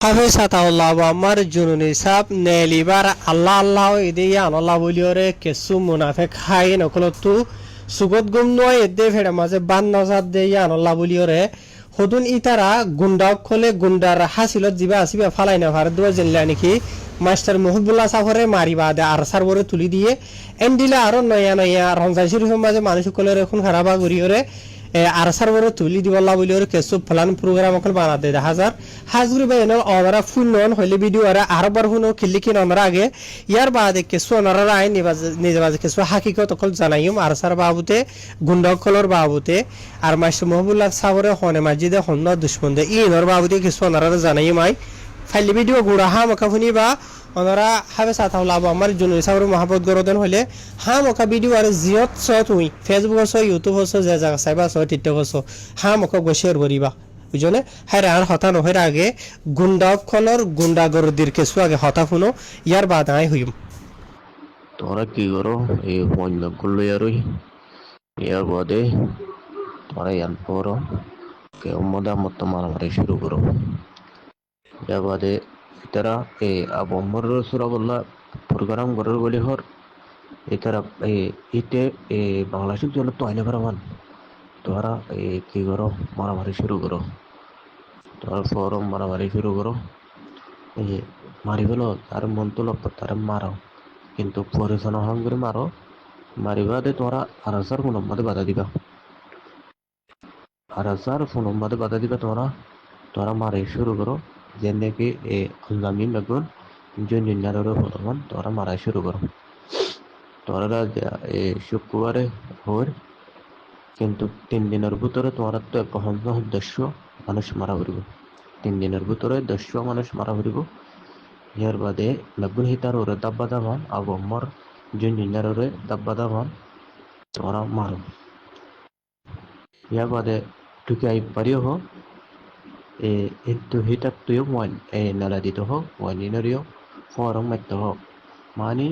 হাফেজ আতাউল্লাহ আমার জুনুনি সাপ নেলিবার আল্লাহ আল্লাহ ইদিয়া আনাল্লাহ বলিওরে কেসু মুনাফেক হাই নকলতু সুগত গুম নয় এদে ফেড়ে মাঝে বান নজাদ দেয়া আনাল্লাহ বলিওরে হদুন ইতারা গুন্ডা খলে গুন্ডার হাসিলত জিবা আসিবা ফালাই না ভারত দুয়া জেনলা নাকি মাস্টার মুহিবুল্লাহ সাফরে মারিবা দে আর সারবরে তুলি দিয়ে এম দিলে আরো নয়া নয়া রমজান মাঝে মানুষ সকলের এখন খারাপা করিওরে আর সার্ভারে তুলি দিবল্লা বলি ওর কেসু প্লান প্রোগ্রাম অকল বানা দে হাজার হাজগুরি ভাই এনে অনারা ফুল নন হইলে ভিডিও আর আরবার হুনো খিল্লিকিন অনারা আগে ইয়ার বাদে কেসু অনারা আই নিজে বাজে কেসু হাকিকত অকল জানাইম আর সার বাবুতে গুন্ডকলর বাবুতে আর মাস্টার মহবুল্লাহ সাবরে হনে মাজিদে হন্ন দুশ্মন দে ইনর বাবুতে কেসু অনারা জানাইম আই ফাইলি ভিডিও গুড়া হা মকাফুনি বা ওনারা হাবে সাতাউল্লাহ আমার জন্য সাবরে মহাবত গরদেন হইলে হা মকা ভিডিও আর জিয়ত সত হুই ফেসবুক হস ইউটিউব হস যে জায়গা চাইবা সহ টিকটক হস হা মকা গোশের করিবা বুঝনে হ্যাঁ আর হতা নহর আগে গুন্ডাকলর গুন্ডাগরদির কেসু আগে হতা শুনো ইয়ার বাদ আই হইম তোরা কি করো এই বন্ধ করলো ইয়ারই ইয়ার বাদে তোরা ইয়ান পড়ো কেউ মদা মতো মারামারি শুরু করো ইয়ার বাদে তারা এই আবম্বর সুরাবল্লা প্রোগ্রাম করার বলে হর এতারা ইতে বাংলাদেশের জন্য তো আইনে করাবান তোরা কি করো মারামারি শুরু করো তোরা ফরম মারামারি শুরু করো মারি ফেলো তার মন তো লক্ষ তারা মারাও কিন্তু পরিচালনা হং করে মারো মারিবা দে তোরা আরাসার ফোন মধ্যে বাধা দিবা আরাসার ফোন মধ্যে বাধা দিবা তোরা মারি শুরু করো যেন কি আল্লামি মেগুন জুনিয়ারের ফোন তোরা মারা শুরু করো তোরা শুক্রবারে হর কিন্তু 3 দিনের ভিতরে তোরা তো দেশ মানুষ মারা হইব 3 দিনের ভিতরে 100 মানুষ মারা হইব ইয়ার বাদে মেগুন হিতার ওরে দাব্বা দাবান আবম্মর জুনিয়ারের দাব্বা দাবান তোরা মারো ইয়ার বাদে ঢুকে আই পারিও হো itu hitak tuyuk wan nala dito ho waninariyo forong metto ho mani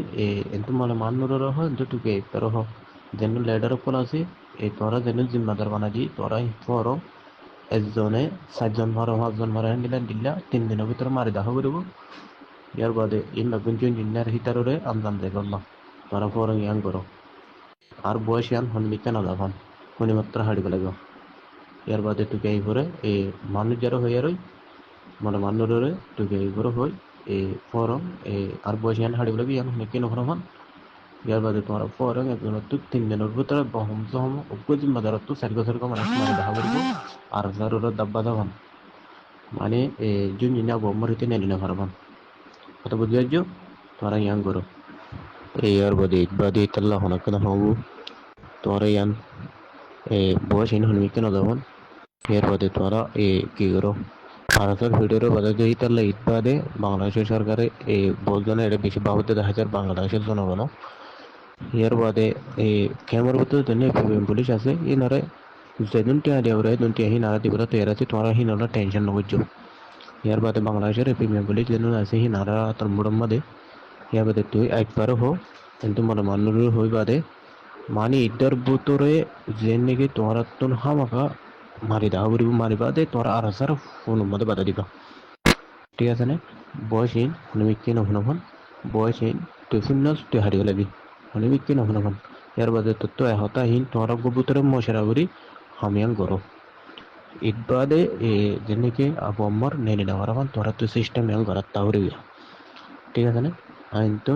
entu mala manuro ho entu tuke pero ho jenu leader ko asi tora jenu zimmadar banadi tora forong একজনে 7জন মারো 5জন মারো দিলা 3 দিনের ভিতরে মারি দাহ করিব ইয়ার বাদে ইন গুঞ্জন জিন্নার হিতাররে আমদান দেখলাম তোরা ফরং ইয়াং করো আর বয়স ইয়ান হনমিতে না দাভান কোনি মাত্র হাড়ি লাগবে ইয়ার বাদে টুকে এই ভরে মানুষ যারা হয়ে রই মানে মানুষরে টুকে এই ভরে হই ফরম আর বয়স ইয়ান হাড়ি লাগবে ইয়ান হনে কেন হন ইয়ার বাদে তোমার ফরম একজন তো 3 দিনের ভিতরে বহম সহম উপজি মাদারত তো 4 বছর কম মানুষ মানে দেখা করব আর জারুর দাব্বা দাবান মানে জুন জিনা বমর হইতে নেলি না পারবান কত বুঝাইছো তোরা ইয়াং করো ইয়ার বাদে তাল্লাহ হনা কেন হবু তোরা ইয়ান বয়স ইন হলমি কেন দাবান এর বাদে তোরা কি করো ভারতের ভিডিওর বাদে দিয়ে তাহলে ঈদ বাদে বাংলাদেশের সরকারে বলজনে এটা বেশি বাবদে দেখা যায় বাংলাদেশের জনগণ এর বাদে ক্যামেরার ভিতরে পুলিশ আছে ইনারে যেদিন টিয়া দেওয়া দুন টিয়া হি নারা দিব তো এরা তোরা হি নারা টেনশন নগজ্য এর বাদে বাংলাদেশের প্রিমিয়াম পুলিশ যেন আছে হি নারা তোর মুড়ম বাদে এর বাদে তুই একবারও হো কিন্তু মনে মানুষ হই বাদে মানে ঈদের ভিতরে যে নাকি তোরা তোর হামাকা মারি দাও করিব মারিবা দে তোরা আর হাজার ফোন মধ্যে বাধা দিবা ঠিক আছে না বয়সহীন হনুমিককে নহনখন বয়সহীন তুই শুনস তুই হারিয়ে লাগবি হনুমিককে নহনখন ইয়ার বাদে তোর তো এহতাহীন তোরা গোবুতরে মশারা করি হামিয়াং করো ঈদ বাদে যেনেকে আবু আম্মার নেনে নেওয়ার এখন তোরা তো সিস্টেম ইয়াং করার তাহলে ঠিক আছে না আইন তো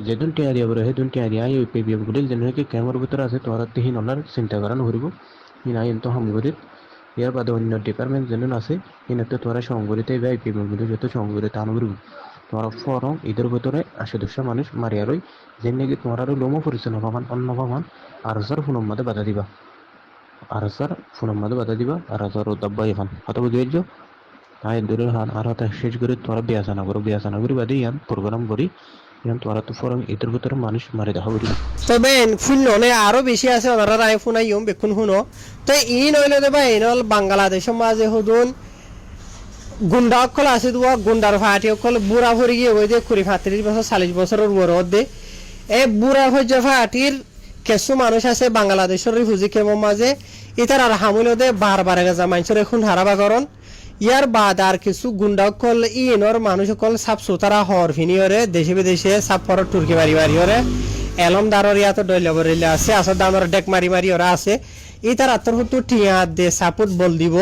যেদিন টিয়া দিয়া বলে সেদিন টিয়া দিয়া এই পেবিএম গুলি যেনেকে ক্যামেরার ভিতরে আছে তোরা তিহিন ওনার চিন্তা করানো করিব ইনা কিন্তু সংগঠিত ইয়ার বাদে অন্য ডিপার্টমেন্ট যেন আছে ইনাতে তোরা সংগঠিত এই পেমেন্টগুলো যত সংগঠিত আনুগরিক তোরা ফরম ঈদের ভিতরে 80 মানুষ মারিয়া রই যে নাকি তোমরা লোমো পরিচয় নবামান অন্য পাবান আর হাজার ফোনের মধ্যে বাধা দিবা আর হাজার ফোনের মধ্যে বাধা দিবা আর হাজার দাব্বা এখন হয়তো বুঝিয়েছ তাই দূরে হান আর হয়তো শেষ করে তোরা বিয়াসানা করি বাদে ইয়ান প্রোগ্রাম করি তোরা তো ফরম ঈদের ভিতরে মানুষ মারি দেখা করি তবে ফুল ননে আরো বেশি আছে ওনারা রায় ফোনাই বেকুন শুনো তো ই নইলে দেবা এই নল বাংলাদেশের মাঝে হুদুন গুন্ডা অকল আছে দুয়া গুন্ডার ফাটি অকল বুড়া ভরে গিয়ে ওই যে 35 বছর 40 বছরের বড় দে বুড়া ভজ্য ফাটির কিছু মানুষ আছে বাংলাদেশের রিফিউজি ক্যাম্পের মাঝে ইতার আর হামুল দে বারবার গেজা মানুষের এখন হারাবা করন ইয়ার বাদ আর কিছু গুন্ডাকল ইনর মানুষকল সাপ সুতারা হর ফিনিয়রে দেশে বিদেশে সাপ পর তুর্কি মারি মারিয়রে এলম দারর ইয়াত ডইলে আছে আসর দামর ডেক মারি মারি ওরা আছে ই তার আত্মর হতো টিয়া দে সাপোর্ট বল দিব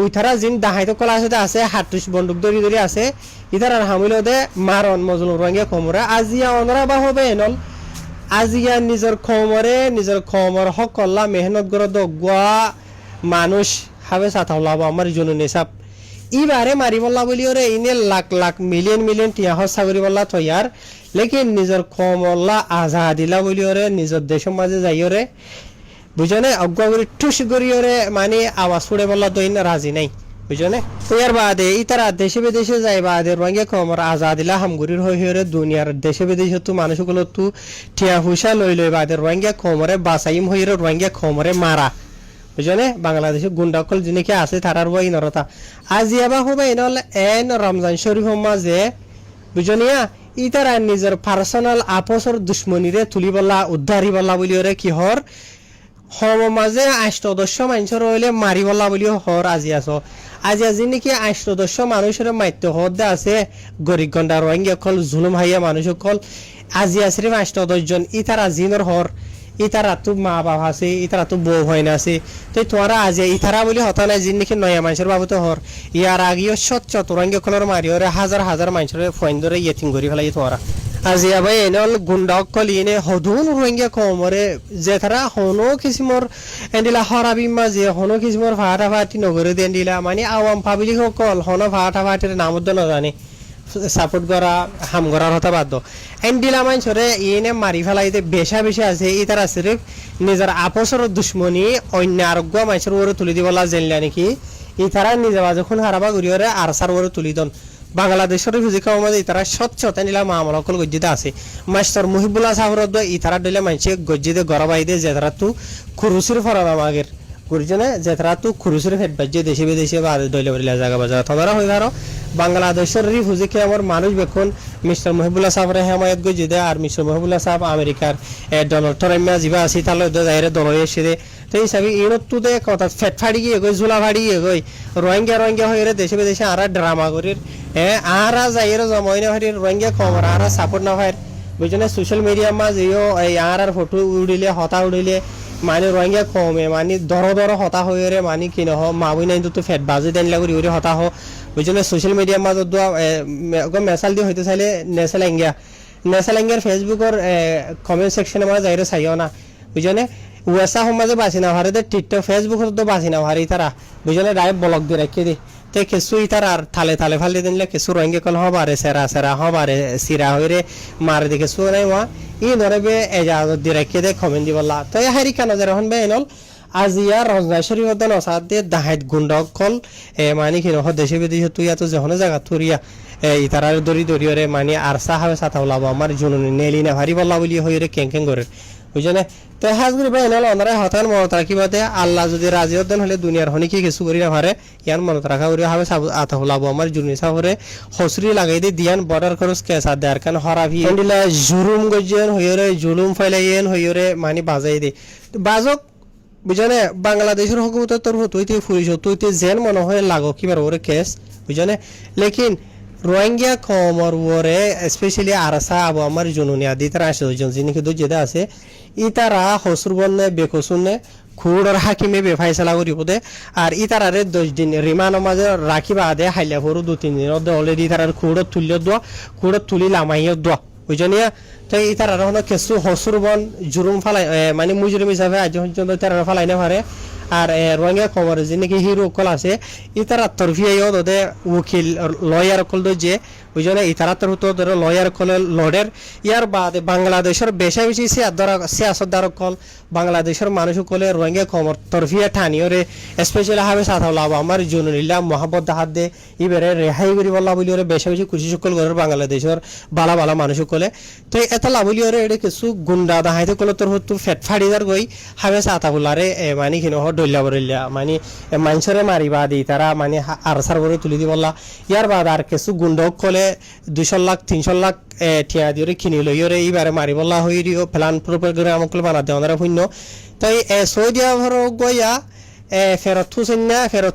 উইথারা জিন দাহাইতো কলা আছে হাতুস বন্দুক ধরি আছে ইতার আর হামিল দে মারন মজলুম রঙে কমরা আজিয়া অনরা বা হবে এনল আজিয়া নিজের খমর হকল্লা মেহনত করে দগুয়া মানুষ হাবে সাথাওলাব আমার জননী সাপ ইবারে মারি বললা বলি ওরে ইনে লাখ লাখ মিলিয়ন টিয়া হসা করি বললা তৈয়ার লেকিন নিজের খমল্লা আজাদিলা বলি ওরে নিজের দেশের মাঝে যাই ওরে বুঝনে অজ্ঞা করে টুস করি ওরে মানে আওয়াজ ছুড়ে বললা দইন রাজি নাই বুঝনে তো এর বাদে ইতারা দেশে বিদেশে যাই বাদে রঙে খমর আজাদিলা হামগুরির হয়ে দুনিয়ার দেশে বিদেশে তো মানুষগুলো তো টিয়া হুসা লই বাদে রঙে খমরে বাসাইম হয়ে রঙে খমরে মারা বুঝনে বাংলাদেশে গুন্ডাকল যিনিকে আছে তারার বই নরতা আজি এবা হবে এনল এন রমজান শরীফ মাঝে বুঝনিয়া ইতারা নিজের পার্সোনাল আপসর দুশ্মনীরে তুলি বলা উদ্ধারি বলা বলি ওরে কি হর হম মাঝে আষ্টদস্য মানুষের হইলে মারি বলা বলি হর আজি আজি নাকি আষ্টদস্য মানুষের মাত্য হদ্দে আছে গরিব গন্ডা রোহিঙ্গা কল জুলুম হাইয়া মানুষ কল আজি আছে ৮-১০ জন ইতারা জিনর হর ইতারা তো মা বাবা আছে ইতারা তো বউ হয় না আছে তো তোরা আজি ইতারা বলি হতা নাই জিন নাকি নয়া মানুষের বাবুতে হর ইয়ার আগেও সচ্চ রোহিঙ্গা কলর মারি ওরে হাজার মানুষের ফোন ধরে ইয়েতিম করি ফেলাই তোরা আজি আবাই এনেল গুন্ডক কলিনে হদুন রোহিঙ্গা কমরে যে তারা হনো কিসমর এন্ডিলা হরাবি মাঝে হনো কিসমর ফাটা ফাটি নগরে দেন্ডিলা মানে আওয়াম পাবলিক কল হনো ফাটা ফাটির নামদ না জানে সাপোর্ট করা হাম করার হতা বাধ্য এন্ডিলা মানুষরে ইনে মারি ফেলাইতে বেশা আছে ই তারা সিরিফ নিজের আপসর দুশ্মনী অন্য আরোগ্য মানুষের ওরে তুলি দিবলা জেনলা নাকি ই তারা নিজে বাজে খুন হারাবা ঘুরিয়ে আর সার ওরে তুলি দন বাংলাদেশের ফিজিক্যাল মাঝে ইতারা স্বচ্ছতা নিলা মামলাকল গজ্জিতে আছে মাস্টার মুহিবুল্লাহ সাহরদ ইতারা দিলে মানুষে গজ্জিতে গড়াবাই দিয়ে যে তারা তো খুরুসির ফরাম আগের গুরুজনে যে তারা তো খুরুসির ফেট বাজ্যে দেশে বিদেশে বা দইলে বলে জায়গা বাজার তোমরা হয়ে ধরো বাংলাদেশের রিফিউজিকে আমার মানুষ বেখন মিস্টার মহিবুল্লাহ সাহরে হেমায়ত গজ্জিদে আর মিস্টার মহিবুল্লাহ সাহ আমেরিকার ডোনাল্ড ট্রাম্প যাবা আছে তাহলে যাইরে দলই এসে তো হিসাবে ইনতো দে কথা ফেট ফাড়ি গিয়ে গই ঝুলা ফাড়ি গিয়ে গই রোহিঙ্গা হয়ে দেশে বিদেশে আর ড্রামা করির আরা যাইরে জমাইনা হারি রোহিঙ্গা খবর আরা সাপোর্ট না হয় বুঝনে সোশ্যাল মিডিয়া মাঝেও এই আর ফটো উড়িলে হতা উড়িলে মানে রোহিঙ্গা কমে মানে দর হতা হয়ে রে মানে কি নহ মাবুই নাই তো ফেট বাজে দেন লাগি উড়ি হতা হ বুঝনে সোশ্যাল মিডিয়া মাঝে দোয়া মেসাল দিয়ে হইতে চাইলে নেশালেঙ্গিয়ার ফেসবুকের কমেন্ট সেকশনে মাঝে যাইরে চাইও না বুঝনে ওয়েসা সমাজে বাঁচি না হারে টিকটক ফেসবুক তো বাঁচি না হারি তারা বুঝলে ডাইরেক্ট ব্লগ দিয়ে রাখি দি তো কিছু ইতার আর থালে ফালি দিলে কিছু রঙে কল হবারে সেরা হবারে সিরা হইরে মারে দেখে কিছু নাই মা ই নরবে এজাজত দিয়ে রাখি দে কমেন্ট দি বললা তো হারি কানা যারা হন বে এনল আজিয়া রমজান শরীফ দন সাথ দিয়ে দাহাইত গুন্ডক কল মানে কি নহ দেশে বিদেশে তুই এত যখন জায়গা তুরিয়া ইতারার দড়িরে মানে আর সাহাবে সাথা ওলাবো আমার জুনুনি নেলি না ভারি বললা বলি হইরে কেং করে বুঝলে তো হাজগুড়ি ভাই এনাল ওনারা হতান মনত রাখিবাতে আল্লাহ যদি রাজি হতেন হলে দুনিয়ার হনিকে কিছু করি না পারে ইয়ান মনত রাখা করি হবে আতা হলাবো আমার জুনি সাহরে হসরি লাগাই দিয়ে দিয়ান বর্ডার খরচ কেসা দেয়ার কারণ হরাভি এন্ডিলা জুলুম গজিয়ান হইরে জুলুম ফাইলাইয়েন হইরে মানে বাজাই দে বাজক বুঝলে বাংলাদেশের হুকুমতের তরফ তুই ফুরিস তুই জেন মনে হয় লাগো কিবার ওরে কেস বুঝলে লেকিন রোহিঙ্গা কমর ওরে স্পেশালি আরসা আবু আমার জুনুনি আদি তারা আসে দুজন যিনি কিন্তু যেটা আছে ইতারা হসুর বন্যে বেকসুনে খুড়র হাকিমে বেফাইসলা করিব দে আর ইতারারে 10 দিন রিমান্ড মাঝে রাখিবা দে হাইলা ফরু 2-3 দিন অলরেডি তারার খুড়ত তুলি লামাইয়া দোয়া বুঝনিয়া তো ইতারা হন কিছু হসুর বন জুরুম ফালাই মানে মুজরিম হিসাবে আজ পর্যন্ত তারা ফালাই না পারে আর রোহিঙ্গা খবর যে নাকি হিরো কল আছে ইতারা তরফিয়াইও দে উকিল লয়ার কল যে বুঝলে ইতারা তরফ তো লয়ার কল লডের ইয়ার বাদে বাংলাদেশের বেশি সিয়াসতদার কল বাংলাদেশের মানুষ কলে রোহিঙ্গা খবর তরফিয়া ঠানিও রে স্পেশালি হাবে সাথা লাভ আমার জুনুলিল্লাহ মোহাম্মদ হাত দে ইবারে রেহাই করি বললা বলি ওরে বেশি খুশি সকল করে বাংলাদেশের বালা মানুষ কলে তো এটা লাভলি ওরে এটা কিছু গুন্ডা দাহাইতে কলে তোর তো ফেট ফাড়িদার গই হাবে সাথা বলারে মানে কিনো ডল্লা বরিল্লা মানে মানুষরে মারিবা দি তারা মানে আরসার করে তুলি দি বললা ইয়ার বাদ আর কিছু গুন্ডক কলে 200 লাখ 300 লাখ ঠিয়া দিয়ে কিনি লইরে এইবারে মারি বললা হইরিও প্ল্যান প্রপার করে আমাকে বানা দেওয়া শূন্য তাই সৌদি আরব গইয়া ফেরত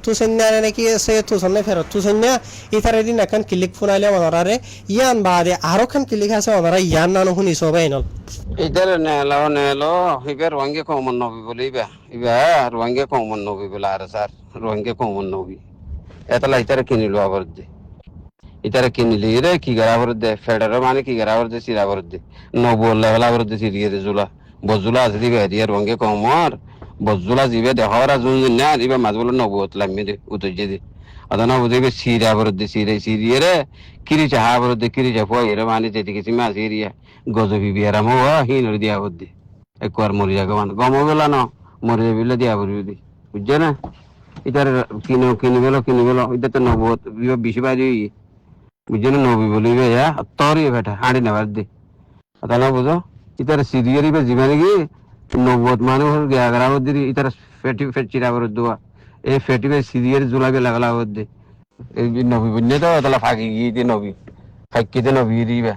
থুসেন্না নাকি সে থুসন্নে ফেরত থুসেন্না ইতারে দিন এখন ক্লিক ফোনাইলে ওনারে ইয়ান বাদে আরো খান ক্লিক আছে ওনারা ইয়ান নানো শুনি সবাই নল ইদার নেলো ইবার রোহিঙ্গা কমন নবী বলে ইবা রোহিঙ্গা কমন নবী বলে আর স্যার রোহিঙ্গা কমন নবী এতলা ইতারে কিনিলো আবার দে ইতারে কিনিলি রে কি গারাবর দে ফেডার মানে কি গারাবর দে সিরাবর দে নবল লেভেল আবর দে সিরিয়ে দে জুলা বজুলা আছে দিবে দিয়ে রোহিঙ্গা কমর বজুলা জিবে দে হরা জুন না দিবে মাজবল নবত লামি দে উতজে দে আদানা বুঝিবে সিরাবর দে সিরিয়ে রে কিরি চাহাবর দে কিরি চাফা এরে মানে যেদিকে সিমা সিরিয়া গজবি বিয়ারাম হওয়া হিন দিয়া বদ্দি একবার মরি যাবে মানে গম বেলা ন মরি যাবিলে দিয়া বলবি বুঝছে না এটার কিনি গেল এটা তো নবত বেশি বাজি বুঝছে না নবী বলিবে তরি বেটা হাঁড়ি নেবার দে তা না বুঝো ইতার সিরিয়ারি বা জীবনে কি নবত মানুষ গেরা বদ্দি ইতার ফেটিরা বর দোয়া এই ফেটিবে সিরিয়ার জুলাবে লাগলা বদ্দি এই নবী বুঝলে তো তাহলে ফাঁকি গিয়ে নবী ফাঁকিতে নবী দিবে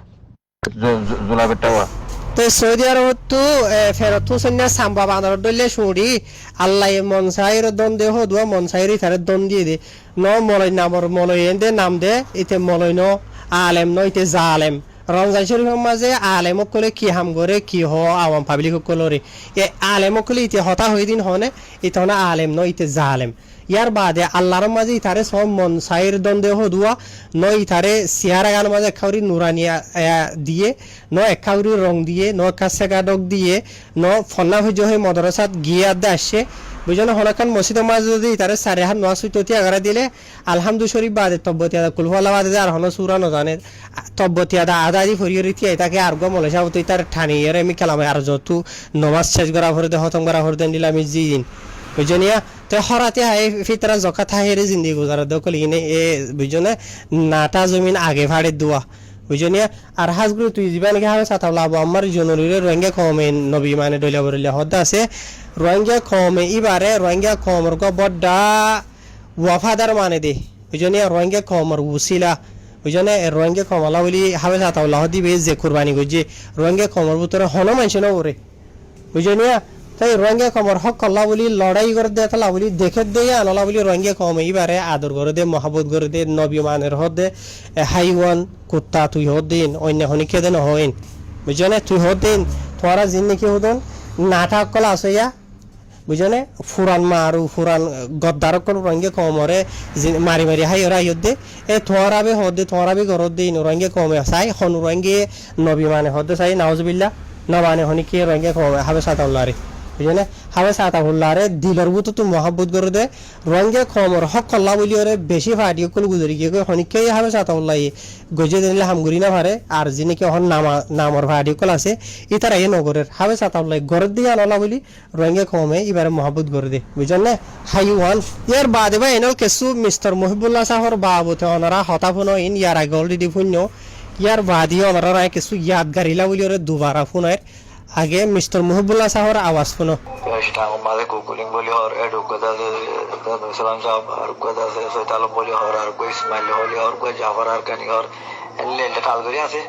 তো সৌদি আরব তো ফেরত হোসেন সাম্বা বানার দলে শুড়ি আল্লাহ মনসাইর দন দে হদুয়া মনসাইর ইতারে দন দিয়ে দে ন মলয় নামর মলয় এন্দে নাম দে ইতে মলয় ন আলেম ন ইতে জালেম রমজান শরীফের মাঝে আলেম কলে কি হাম করে কি হ আওয়াম পাবলিক কলরে এ আলেম কলে ইতে হতা হই দিন হনে ইতে হনে আলেম ন ইতে জালেম ইয়ার বাদে আল্লাহর মাঝে ইতারে সব মনসাইর দ্বন্দ্ব হদুয়া ন ইতারে সিয়ারা গান মাঝে খাউরি নুরানিয়া দিয়ে ন একাউরি রং দিয়ে ন কাছেগাডক দিয়ে ন ফন্না হইজ হয়ে মদরসাত গিয়ে আদে আসছে বুঝলো হলকান মসজিদের মাঝে যদি ইতারে সাড়ে হাত নোয়া সুইততি আগারা দিলে আলহামদু শরীফ বাদে তব্বতিয়াদা কুলফালা বাদে আর হন সুরা নজানে তব্বতিয়াদা আদা দি ফরিয়রি তিয়াই তাকে আর গো মলেশা হতো ইতার ঠানি এর আমি কালামে আর যত নমাজ শেষ করা ভরে দে হতম করা ভরে দেন দিলে আমি জি দিন বুঝনিয়া তো হরাতে হাই ফিতরা জকাত হাইরে জিন্দি গুজারা দকল ইনে এ বুঝনে নাটা জমিন আগে ভাড়ে দোয়া বুঝনিয়া আর হাজগুলো তুই জীবন গে হাবে সাতাবলা আবু আমার জনরিরে রোহিঙ্গা কমে নবী মানে দইলা বরিলা হদ্দা আছে রোহিঙ্গা কমে ইবারে রোহিঙ্গা কমর গো বড্ডা ওয়াফাদার মানে দে বুঝনিয়া রোহিঙ্গা কমর উসিলা বুঝনে রোহিঙ্গা কমলা বলি হাবে সাতাবলা হদিবে যে কুরবানি গজে রোহিঙ্গা কমর ভিতরে হন মানছে না ওরে বুঝনিয়া তাই রোহিঙ্গা কমর হক কল্লা বলি লড়াই করে দে তালা বলি দেখে দে আনলা বলি রোহিঙ্গা কমে ইবারে আদর করে দে মহাবত করে দে নবী মানের হদ দে হাইওয়ান কুত্তা তুই হদ দিন অন্য হনিকে দেন হইন বুঝনে তুই হদ দিন তোরা জিন্দিকি হদন নাটক কলা আছে ইয়া বুঝনে ফুরান মারু ফুরান গদ্দার কোন রোহিঙ্গা কমরে মারি মারি হাই ওরা দে এ তোরাবে হদ দে তোরাবে ঘর দিন রোহিঙ্গা কমে চাই হন রোহিঙ্গা নবী মানে হদ চাই নাউজুবিল্লাহ নবানে হনিকে রোহিঙ্গা কমে হাবে সাতাউল্লাহ বুঝলে হাবে সাতাহুল্লারে দিলর বুতো তো মহাব্বত করে দে রঙে খমর হক কল্লা বলি ওরে বেশি ফাটিয়ে কোন গুজরি গিয়ে হনিকে হাবে সাতাহুল্লাহ গজে দিলে হামগুরি না পারে আর যিনি কি হন নামর ফাটিয়ে কল আছে ইতারা এ নগরের হাবে সাতাহুল্লাহ ঘরের দিয়ে আনলা বলি রঙে কমে এবারে মহাব্বত করে দে বুঝলেন না হাইওয়ান ইয়ার বাদে বা এনল কেসু মিস্টার মহিবুল্লাহ সাহর বাবুতে ওনারা হতাফুন ইন ইয়ার আগে অলরেডি ফুন্য ইয়ার বাদি ওনারা কিছু ইয়াদগারিলা বলি ওরে দুবারা ফুনের আগে মিস্টার মহিবুল্লাহ সাহর আওয়াজ শুনো মাঝে গুগলিং বলি হর এডুকাদা সালাম সাহেব আর গাদা সৈতাল বলি হর আর কো ইসমাইল হলি হর কো জাফর আর কানি হর এলে এলে কাল করি আছে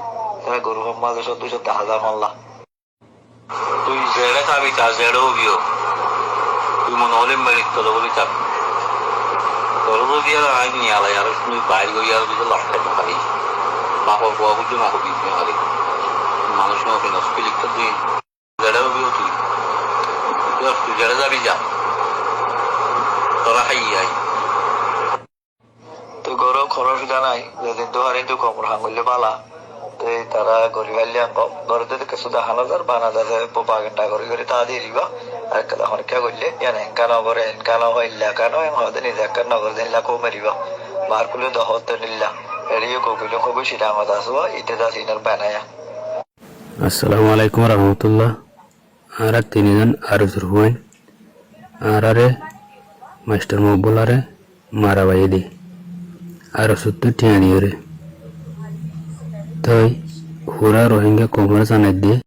তারা গরু মাঝে 210,000 মাল্লা তুই জেড়ে খাবি তা জেড়েও বিও তুই মনে হলে মেরিট তো বলি চাপ তোর তো দিয়ে আইন নিয়ে আলাই আর তুই বাইরে গিয়ে আর তুই লড়তে খাবি বাবা বাবা বুঝি না হবি খালি মানুষ নয় নস্পিলিকটা তুই জেড়েও বিও তুই তুই জেড়ে যাবি যা তোরা খাই আই তুই গরু খরচ নাই যেদিন তো হারিন তুই খবর হাঙ্গুলে পালা তুই তারা গরিব হাইলে ঘরে তো কিছু দেখানো যার বানা যাতে পোপা ঘন্টা করে করে তা দিয়ে দিবা আর কেলা হরকা করলে ইয়ান এনকা নগরে এনকা নহইল্লা কেন হতে নিজে একটা নগর দিল্লা কো মারিবা বার করলে দহত নিল্লা এড়িয়ে কবিলে খুবই সিরামত আসবা ইতে যা সিনার বানায়া আসসালামু আলাইকুম রহমতুল্লাহ আর তিনজন আর জুরহুইন আরে মাস্টার মকবুলারে মারা বাইলি আর সত্য ঠিয়ানি রে তাই হুরা রোহিঙ্গা কমর জানাই দিয়ে